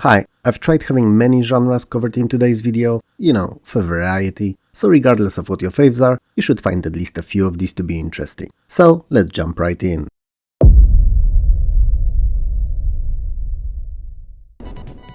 Hi, I've tried having many genres covered in today's video, for variety, so regardless of what your faves are, you should find at least a few of these to be interesting. So, let's jump right in.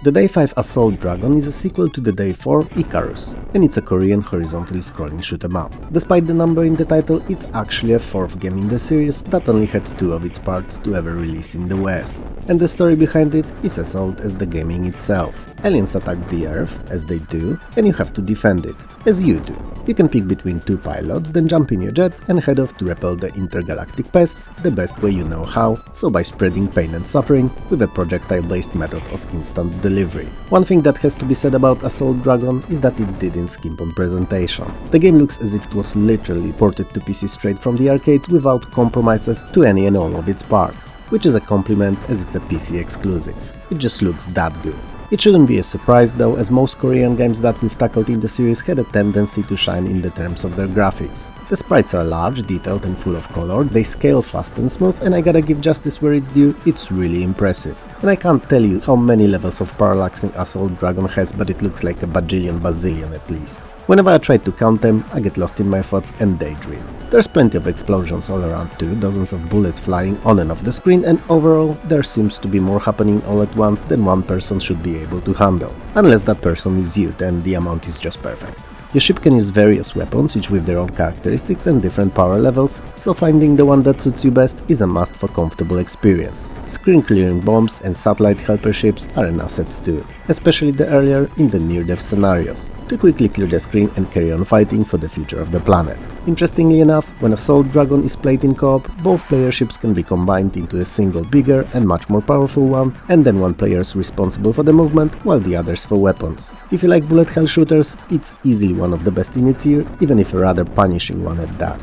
The Day 5 Assault Dragon is a sequel to the Day 4 Icarus, and it's a Korean horizontally scrolling shoot-em-up. Despite the number in the title, it's actually a fourth game in the series that only had two of its parts to ever release in the West. And the story behind it is as old as the gaming itself. Aliens attack the Earth, as they do, and you have to defend it, as you do. You can pick between two pilots, then jump in your jet and head off to repel the intergalactic pests the best way you know how, so by spreading pain and suffering with a projectile-based method of instant delivery. One thing that has to be said about Assault Dragon is that it didn't skimp on presentation. The game looks as if it was literally ported to PC straight from the arcades without compromises to any and all of its parts, which is a compliment as it's a PC exclusive. It just looks that good. It shouldn't be a surprise though, as most Korean games that we've tackled in the series had a tendency to shine in the terms of their graphics. The sprites are large, detailed and full of color, they scale fast and smooth, and I gotta give justice where it's due, it's really impressive. And I can't tell you how many levels of parallaxing Assault Dragon has, but it looks like a bazillion at least. Whenever I try to count them, I get lost in my thoughts and daydream. There's plenty of explosions all around too, dozens of bullets flying on and off the screen, and overall there seems to be more happening all at once than one person should be able to handle. Unless that person is you, then the amount is just perfect. Your ship can use various weapons, each with their own characteristics and different power levels, so finding the one that suits you best is a must for comfortable experience. Screen-clearing bombs and satellite helper ships are an asset too, especially the earlier in the near-death scenarios, to quickly clear the screen and carry on fighting for the future of the planet. Interestingly enough, when Assault Dragon is played in co-op, both player ships can be combined into a single bigger and much more powerful one, and then one player is responsible for the movement, while the others for weapons. If you like bullet hell shooters, it's easily one of the best in its year, even if a rather punishing one at that.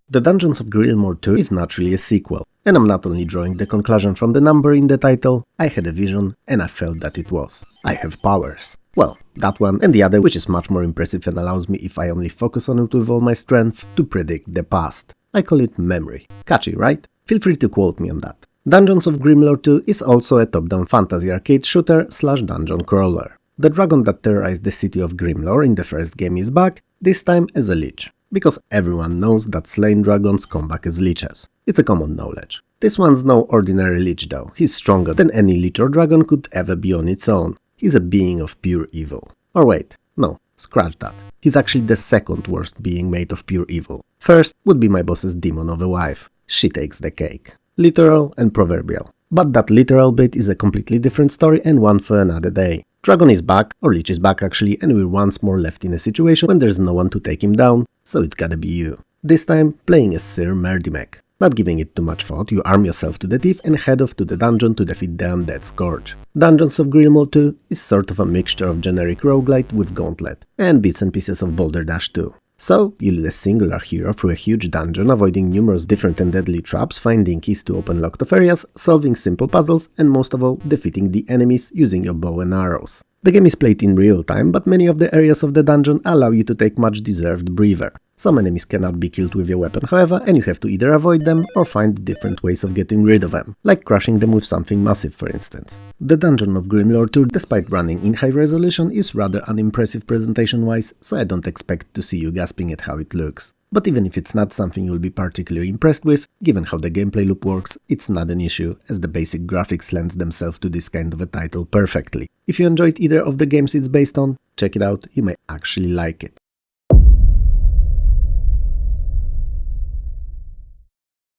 The Dungeons of Grimlor 2 is naturally a sequel, and I'm not only drawing the conclusion from the number in the title, I had a vision and I felt that it was. I have powers. Well, that one and the other, which is much more impressive and allows me, if I only focus on it with all my strength, to predict the past. I call it memory. Catchy, right? Feel free to quote me on that. Dungeons of Grimlor 2 is also a top-down fantasy arcade shooter / dungeon crawler. The dragon that terrorized the city of Grimlor in the first game is back, this time as a lich. Because everyone knows that slain dragons come back as liches. It's a common knowledge. This one's no ordinary lich though, he's stronger than any lich or dragon could ever be on its own. He's a being of pure evil. Or wait, no, scratch that. He's actually the second worst being made of pure evil. First would be my boss's demon of a wife. She takes the cake. Literal and proverbial. But that literal bit is a completely different story and one for another day. Dragon is back, or Lich is back actually, and we're once more left in a situation when there's no one to take him down, so it's gotta be you. This time, playing as Sir Merdimek. Not giving it too much thought, you arm yourself to the teeth and head off to the dungeon to defeat the undead Scourge. Dungeons of Grimlor 2 is sort of a mixture of generic roguelite with Gauntlet, and bits and pieces of Boulder Dash too. So, you lead a singular hero through a huge dungeon, avoiding numerous different and deadly traps, finding keys to open locked off areas, solving simple puzzles, and most of all, defeating the enemies using your bow and arrows. The game is played in real time, but many of the areas of the dungeon allow you to take much deserved breather. Some enemies cannot be killed with your weapon, however, and you have to either avoid them or find different ways of getting rid of them, like crushing them with something massive for instance. The Dungeon of Grimlor 2, despite running in high resolution, is rather unimpressive presentation-wise, so I don't expect to see you gasping at how it looks. But even if it's not something you'll be particularly impressed with, given how the gameplay loop works, it's not an issue, as the basic graphics lends themselves to this kind of a title perfectly. If you enjoyed either of the games it's based on, check it out, you may actually like it.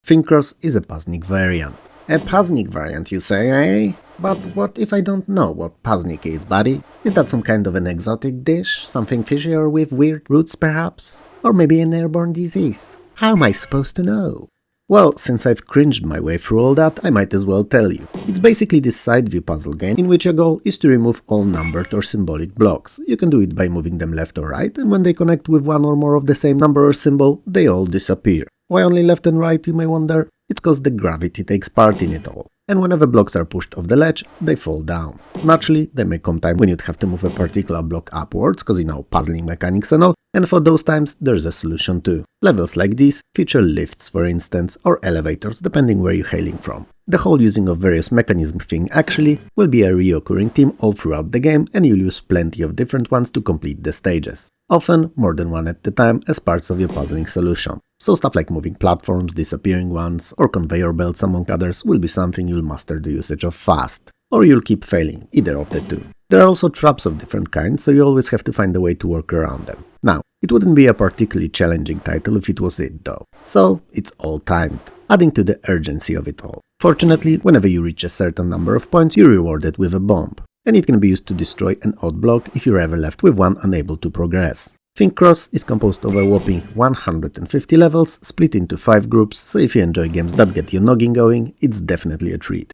Fincross is a Paznik variant. A Paznik variant, you say, eh? But what if I don't know what Paznik is, buddy? Is that some kind of an exotic dish? Something fishy or with weird roots, perhaps? Or maybe an airborne disease? How am I supposed to know? Well, since I've cringed my way through all that, I might as well tell you. It's basically this side-view puzzle game in which your goal is to remove all numbered or symbolic blocks. You can do it by moving them left or right, and when they connect with one or more of the same number or symbol, they all disappear. Why only left and right, you may wonder? It's cause the gravity takes part in it all. and whenever blocks are pushed off the ledge, they fall down. Naturally, there may come time when you'd have to move a particular block upwards, cause puzzling mechanics and all, and for those times there's a solution too. Levels like these feature lifts for instance, or elevators depending where you're hailing from. The whole using of various mechanism thing actually will be a reoccurring theme all throughout the game, and you'll use plenty of different ones to complete the stages. Often more than one at a time as parts of your puzzling solution. So stuff like moving platforms, disappearing ones, or conveyor belts among others will be something you'll master the usage of fast. Or you'll keep failing, either of the two. There are also traps of different kinds, so you always have to find a way to work around them. Now, it wouldn't be a particularly challenging title if it was it though. So, it's all timed, adding to the urgency of it all. Fortunately, whenever you reach a certain number of points, you're rewarded with a bomb, and it can be used to destroy an odd block if you're ever left with one unable to progress. Think Cross is composed of a whopping 150 levels, split into 5 groups, so if you enjoy games that get your noggin going, it's definitely a treat.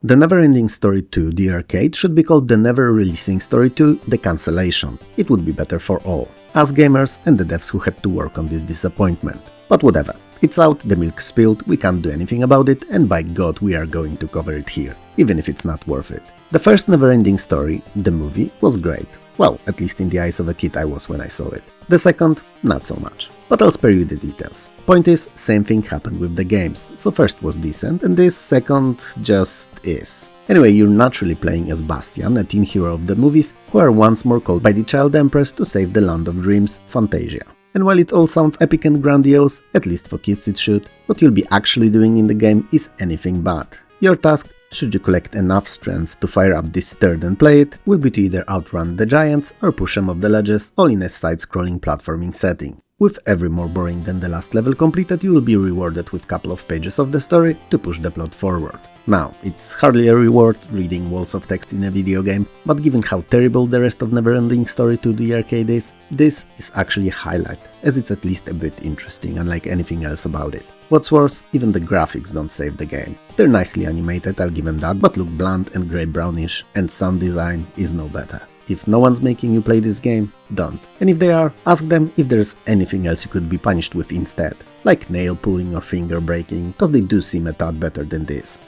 The Neverending Story 2, the arcade, should be called the Never Releasing Story 2, the Cancellation. It would be better for all, us gamers and the devs who had to work on this disappointment. But whatever, it's out, the milk spilled, we can't do anything about it, and by God we are going to cover it here, even if it's not worth it. The first Neverending Story, the movie, was great. Well, at least in the eyes of a kid I was when I saw it. The second, not so much. But I'll spare you the details. Point is, same thing happened with the games. So first was decent, and this second just is. Anyway, you're naturally playing as Bastian, a teen hero of the movies, who are once more called by the Child Empress to save the Land of Dreams, Fantasia. And while it all sounds epic and grandiose, at least for kids it should, what you'll be actually doing in the game is anything but. Your task, should you collect enough strength to fire up this third and play it, will be to either outrun the giants or push them off the ledges, all in a side-scrolling platforming setting. With every more boring than the last level completed, you will be rewarded with couple of pages of the story to push the plot forward. Now, it's hardly a reward reading walls of text in a video game, but given how terrible the rest of Neverending Story 2 the arcade is, this is actually a highlight, as it's at least a bit interesting, unlike anything else about it. What's worse, even the graphics don't save the game. They're nicely animated, I'll give them that, but look bland and grey-brownish, and sound design is no better. If no one's making you play this game, don't. And if they are, ask them if there's anything else you could be punished with instead, like nail pulling or finger breaking, cause they do seem a tad better than this.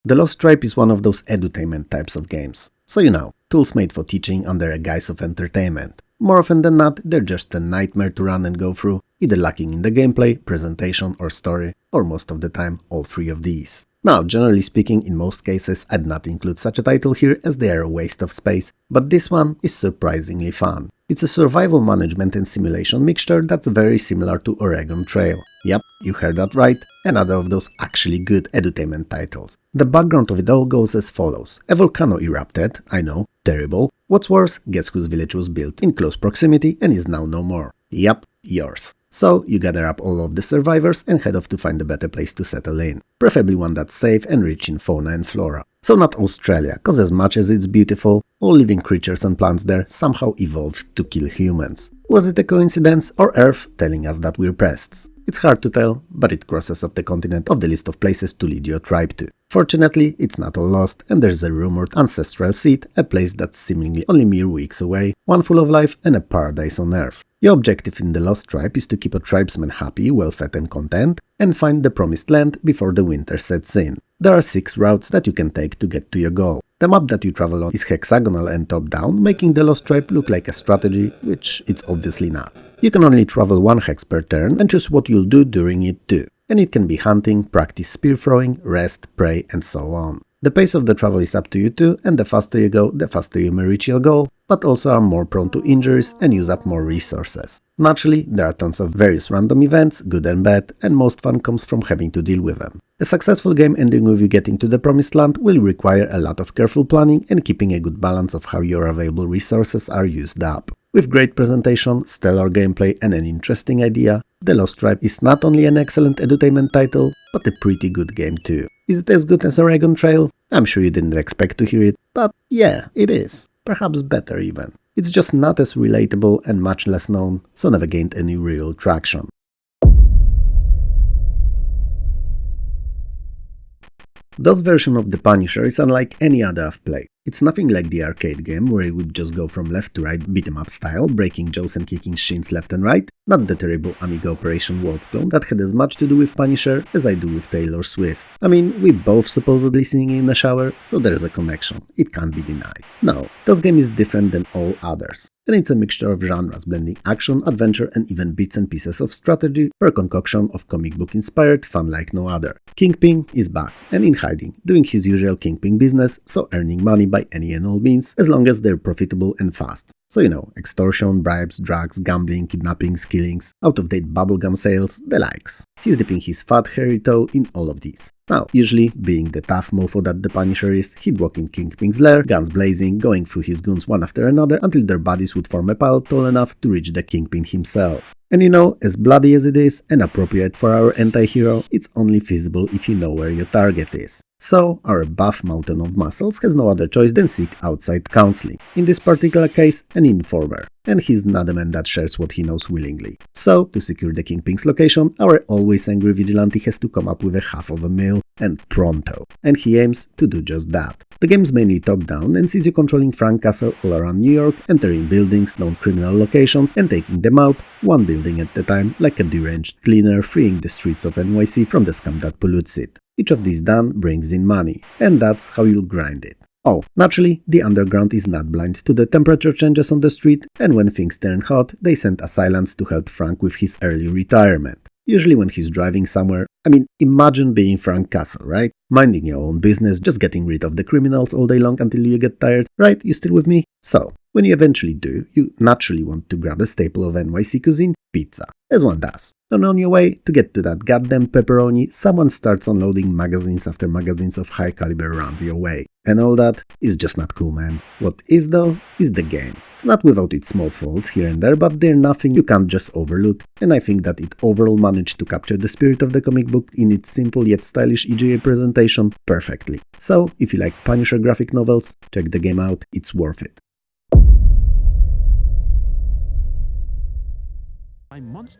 The Lost Tribe is one of those edutainment types of games, so tools made for teaching under a guise of entertainment. More often than not, they're just a nightmare to run and go through, either lacking in the gameplay, presentation or story, or most of the time all three of these. Now, generally speaking, in most cases I'd not include such a title here as they are a waste of space, but this one is surprisingly fun. It's a survival management and simulation mixture that's very similar to Oregon Trail. Yep, you heard that right, another of those actually good edutainment titles. The background of it all goes as follows. A volcano erupted, I know, terrible. What's worse, guess whose village was built in close proximity and is now no more. Yep, yours. So, you gather up all of the survivors and head off to find a better place to settle in. Preferably one that's safe and rich in fauna and flora. So not Australia, cause as much as it's beautiful, all living creatures and plants there somehow evolved to kill humans. Was it a coincidence or Earth telling us that we're pests? It's hard to tell, but it crosses off the continent of the list of places to lead your tribe to. Fortunately, it's not all lost, and there's a rumored ancestral seat, a place that's seemingly only mere weeks away, one full of life and a paradise on Earth. Your objective in the Lost Tribe is to keep a tribesman happy, well-fed and content, and find the promised land before the winter sets in. There are 6 routes that you can take to get to your goal. The map that you travel on is hexagonal and top-down, making the Lost Tribe look like a strategy, which it's obviously not. You can only travel 1 hex per turn and choose what you'll do during it too. And it can be hunting, practice spear throwing, rest, pray and so on. The pace of the travel is up to you too, and the faster you go, the faster you may reach your goal, but also are more prone to injuries and use up more resources. Naturally, there are tons of various random events, good and bad, and most fun comes from having to deal with them. A successful game ending with you getting to the promised land will require a lot of careful planning and keeping a good balance of how your available resources are used up. With great presentation, stellar gameplay and an interesting idea, The Lost Tribe is not only an excellent edutainment title, but a pretty good game too. Is it as good as Oregon Trail? I'm sure you didn't expect to hear it, but yeah, it is. Perhaps better even. It's just not as relatable and much less known, so never gained any real traction. DOS version of The Punisher is unlike any other I've played. It's nothing like the arcade game where you would just go from left to right beat 'em up style, breaking jaws and kicking shins left and right, not the terrible Amiga Operation Wolf clone that had as much to do with Punisher as I do with Taylor Swift. I mean, we both supposedly singing in the shower, so there's a connection, it can't be denied. No, this game is different than all others. And it's a mixture of genres, blending action, adventure, and even bits and pieces of strategy for a concoction of comic book inspired fun like no other. Kingpin is back, and in hiding, doing his usual Kingpin business, so earning money by any and all means, as long as they're profitable and fast. So you know, extortion, bribes, drugs, gambling, kidnappings, killings, out-of-date bubblegum sales, the likes. He's dipping his fat hairy toe in all of these. Now, usually, being the tough mofo that the Punisher is, he'd walk in Kingpin's lair, guns blazing, going through his goons one after another until their bodies would form a pile tall enough to reach the Kingpin himself. And you know, as bloody as it is and appropriate for our anti-hero, it's only feasible if you know where your target is. So, our buff mountain of muscles has no other choice than seek outside counseling, in this particular case, an informer. And he's not a man that shares what he knows willingly. So, to secure the Kingpin's location, our always angry vigilante has to come up with a half of a meal, and pronto. And he aims to do just that. The game's mainly top-down and sees you controlling Frank Castle all around New York, entering buildings, known criminal locations, and taking them out, one building at a time, like a deranged cleaner freeing the streets of NYC from the scum that pollutes it. Each of these done brings in money, and that's how you'll grind it. Oh, naturally, the underground is not blind to the temperature changes on the street, and when things turn hot, they send assailants to help Frank with his early retirement. Usually when he's driving somewhere. I mean, imagine being Frank Castle, right? Minding your own business, just getting rid of the criminals all day long until you get tired, right? You still with me? So, when you eventually do, you naturally want to grab a staple of NYC cuisine, pizza, as one does. And on your way to get to that goddamn pepperoni, someone starts unloading magazines after magazines of high caliber rounds your way. And all that is just not cool, man. What is though, is the game. It's not without its small faults here and there, but they're nothing you can't just overlook, and I think that it overall managed to capture the spirit of the comic book in its simple yet stylish EGA presentation perfectly. So, if you like Punisher graphic novels, check the game out, it's worth it.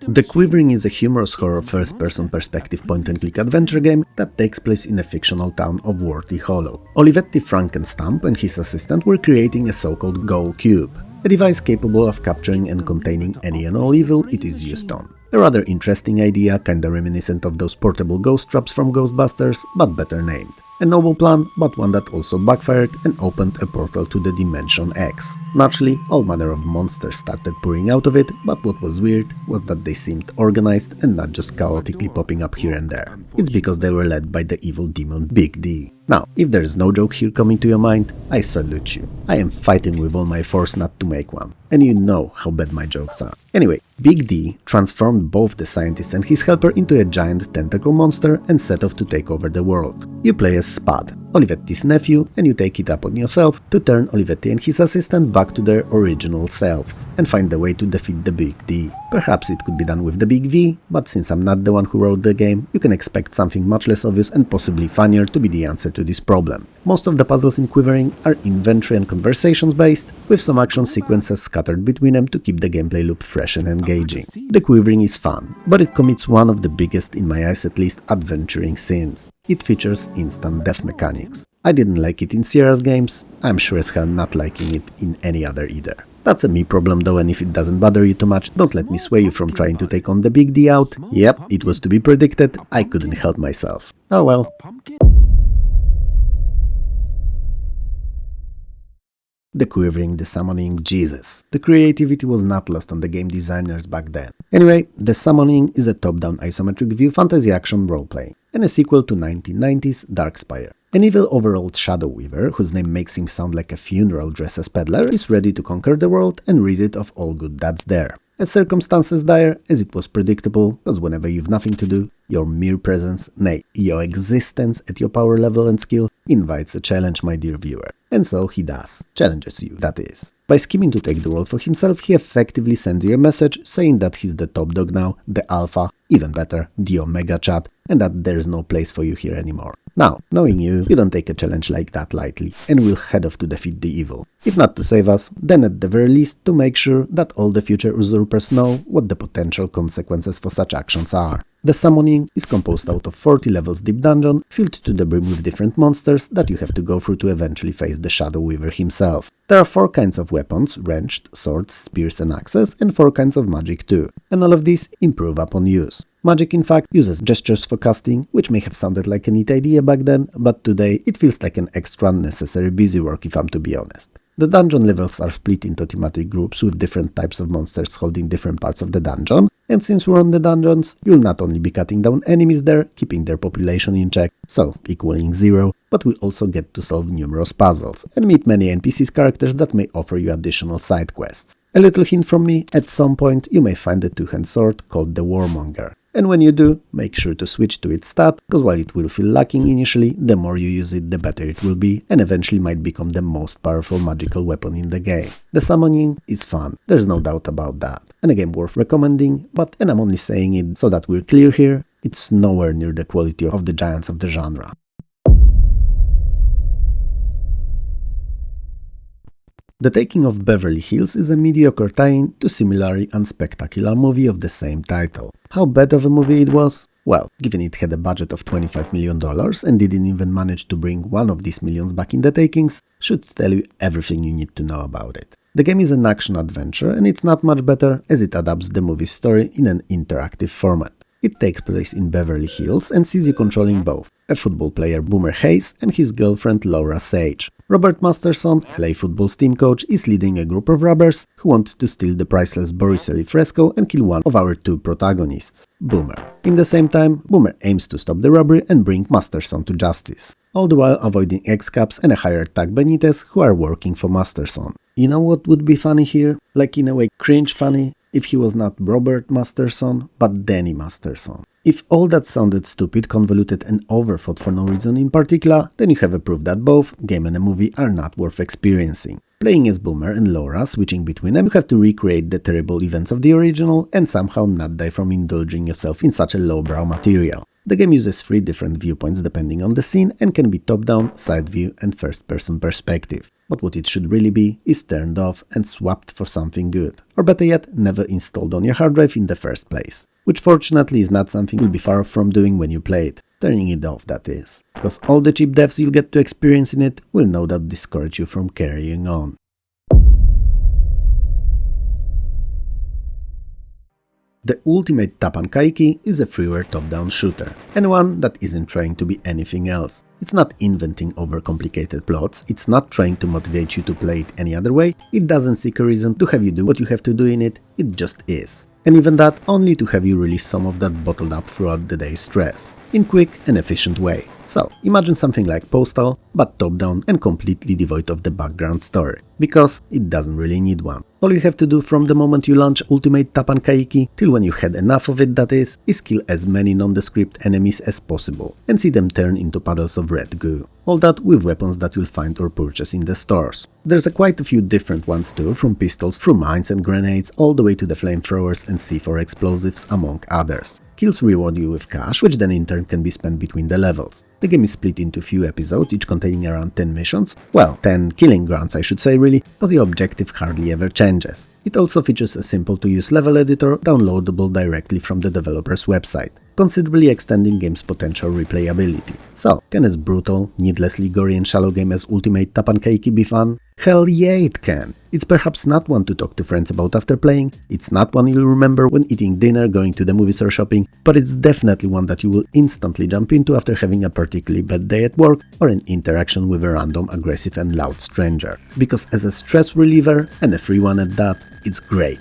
The Quivering is a humorous horror first-person perspective point-and-click adventure game that takes place in a fictional town of Worthy Hollow. Olivetti Frankenstamp and his assistant were creating a so-called Goal Cube, a device capable of capturing and containing any and all evil it is used on. A rather interesting idea, kinda reminiscent of those portable ghost traps from Ghostbusters, but better named. A noble plan, but one that also backfired and opened a portal to the Dimension X. Naturally, all manner of monsters started pouring out of it, but what was weird was that they seemed organized and not just chaotically popping up here and there. It's because they were led by the evil demon Big D. Now, if there's no joke here coming to your mind, I salute you. I am fighting with all my force not to make one, and you know how bad my jokes are. Anyway, Big D transformed both the scientist and his helper into a giant tentacle monster and set off to take over the world. You play as Spud, Olivetti's nephew, and you take it upon yourself to turn Olivetti and his assistant back to their original selves and find a way to defeat the Big D. Perhaps it could be done with the Big V, but since I'm not the one who wrote the game, you can expect something much less obvious and possibly funnier to be the answer to this problem. Most of the puzzles in Quivering are inventory and conversations based, with some action sequences scattered between them to keep the gameplay loop fresh and engaging. The Quivering is fun, but it commits one of the biggest, in my eyes at least, adventuring sins. It features instant death mechanics. I didn't like it in Sierra's games, I'm sure as hell not liking it in any other either. That's a me problem though, and if it doesn't bother you too much, don't let me sway you from trying to take on the Big D out. Yep, it was to be predicted, I couldn't help myself. Oh well. The Quivering, the Summoning, Jesus. The creativity was not lost on the game designers back then. Anyway, The Summoning is a top-down isometric view fantasy action roleplay, and a sequel to 1990s Darkspire. An evil overlord Shadow Weaver, whose name makes him sound like a funeral dress as peddler, is ready to conquer the world and rid it of all good that's there. As circumstances dire, as it was predictable, because whenever you've nothing to do, your mere presence, nay, your existence at your power level and skill, invites a challenge, my dear viewer. And so he does. Challenges you, that is. By scheming to take the world for himself, he effectively sends you a message saying that he's the top dog now, the alpha, even better, the omega chat, and that there's no place for you here anymore. Now, knowing you don't take a challenge like that lightly, and will head off to defeat the evil. If not to save us, then at the very least to make sure that all the future usurpers know what the potential consequences for such actions are. The summoning is composed out of 40 levels deep dungeon, filled to the brim with different monsters that you have to go through to eventually face the Shadow Weaver himself. There are 4 kinds of weapons: ranged, swords, spears and axes, and 4 kinds of magic too, and all of these improve upon use. Magic in fact uses gestures for casting, which may have sounded like a neat idea back then, but today it feels like an extra unnecessary busywork if I'm to be honest. The dungeon levels are split into thematic groups with different types of monsters holding different parts of the dungeon, and since we're on the dungeons, you'll not only be cutting down enemies there, keeping their population in check, so equaling 0, but we'll also get to solve numerous puzzles, and meet many NPCs characters that may offer you additional side quests. A little hint from me, at some point you may find a two-hand sword called the Warmonger. And when you do, make sure to switch to its stat, because while it will feel lacking initially, the more you use it the better it will be, and eventually might become the most powerful magical weapon in the game. The summoning is fun, there's no doubt about that, and a game worth recommending, but, and I'm only saying it so that we're clear here, it's nowhere near the quality of the giants of the genre. The Taking of Beverly Hills is a mediocre tie-in to similarly unspectacular movie of the same title. How bad of a movie it was? Well, given it had a budget of $25 million and didn't even manage to bring one of these millions back in the takings, should tell you everything you need to know about it. The game is an action-adventure and it's not much better as it adapts the movie's story in an interactive format. It takes place in Beverly Hills and sees you controlling both a football player Boomer Hayes and his girlfriend Laura Sage. Robert Masterson, LA Football's team coach, is leading a group of robbers who want to steal the priceless Boriselli fresco and kill one of our 2 protagonists, Boomer. In the same time, Boomer aims to stop the robbery and bring Masterson to justice, all the while avoiding ex-caps and a hired tag Benitez who are working for Masterson. You know what would be funny here? Like in a way cringe funny? If he was not Robert Masterson, but Danny Masterson. If all that sounded stupid, convoluted and overthought for no reason in particular, then you have a proof that both game and a movie are not worth experiencing. Playing as Boomer and Laura, switching between them, you have to recreate the terrible events of the original and somehow not die from indulging yourself in such a lowbrow material. The game uses 3 different viewpoints depending on the scene and can be top-down, side view and first-person perspective. But what it should really be is turned off and swapped for something good, or better yet, never installed on your hard drive in the first place, which fortunately is not something you'll be far from doing when you play it, turning it off that is, because all the cheap devs you'll get to experience in it will no doubt discourage you from carrying on. The ultimate Tapan Kaikki is a freeware top-down shooter, and one that isn't trying to be anything else. It's not inventing overcomplicated plots, it's not trying to motivate you to play it any other way, it doesn't seek a reason to have you do what you have to do in it, it just is. And even that only to have you release some of that bottled up throughout the day's stress, in quick and efficient way. So, imagine something like Postal, but top-down and completely devoid of the background story, because it doesn't really need one. All you have to do from the moment you launch Ultimate Tapan Kaikki till when you had enough of it that is kill as many nondescript enemies as possible, and see them turn into puddles of red goo. All that with weapons that you'll find or purchase in the stores. There's quite a few different ones too, from pistols through mines and grenades all the way to the flamethrowers and C4 explosives among others. Kills reward you with cash, which then in turn can be spent between the levels. The game is split into few episodes, each containing around 10 missions, well, 10 killing grounds I should say really, but the objective hardly ever changes. It also features a simple to use level editor downloadable directly from the developer's website, considerably extending game's potential replayability. So, can a brutal, needlessly gory and shallow game as Ultimate Tapan Kaikki be fun? Hell yeah it can! It's perhaps not one to talk to friends about after playing, it's not one you'll remember when eating dinner, going to the movies or shopping, but it's definitely one that you will instantly jump into after having a particularly bad day at work or an interaction with a random, aggressive and loud stranger. Because as a stress reliever, and a free one at that, it's great.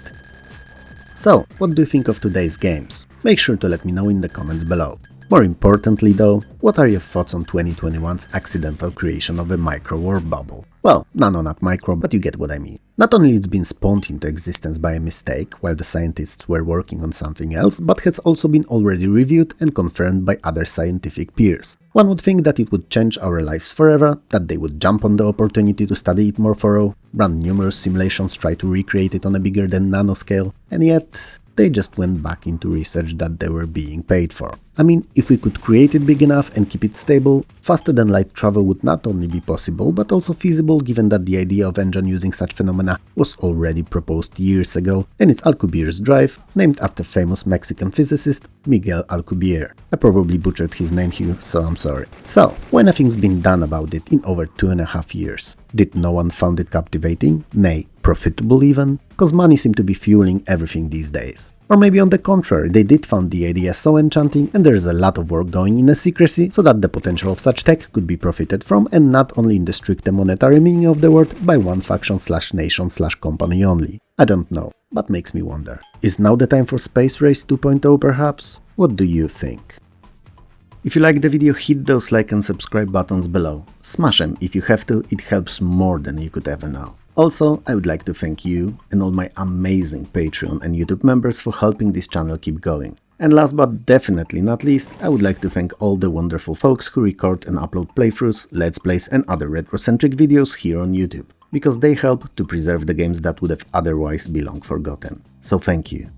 So, what do you think of today's games? Make sure to let me know in the comments below. More importantly though, what are your thoughts on 2021's accidental creation of a micro-warp bubble? Well, nano not micro, but you get what I mean. Not only it's been spawned into existence by a mistake while the scientists were working on something else, but has also been already reviewed and confirmed by other scientific peers. One would think that it would change our lives forever, that they would jump on the opportunity to study it more thorough, run numerous simulations, try to recreate it on a bigger than nano scale, and yet they just went back into research that they were being paid for. I mean, if we could create it big enough and keep it stable, faster than light travel would not only be possible, but also feasible given that the idea of engine using such phenomena was already proposed years ago, and it's Alcubierre's drive, named after famous Mexican physicist Miguel Alcubierre. I probably butchered his name here, so I'm sorry. So, why nothing's been done about it in over 2.5 years? Did no one found it captivating? Nay, profitable even? Cause money seemed to be fueling everything these days. Or maybe on the contrary, they did find the idea so enchanting and there is a lot of work going in a secrecy so that the potential of such tech could be profited from, and not only in the strict monetary meaning of the word, by one faction / nation / company only. I don't know, but makes me wonder. Is now the time for Space Race 2.0 perhaps? What do you think? If you liked the video, hit those like and subscribe buttons below. Smash them if you have to, it helps more than you could ever know. Also, I would like to thank you and all my amazing Patreon and YouTube members for helping this channel keep going. And last but definitely not least, I would like to thank all the wonderful folks who record and upload playthroughs, let's plays and other retro-centric videos here on YouTube, because they help to preserve the games that would have otherwise been long forgotten. So thank you.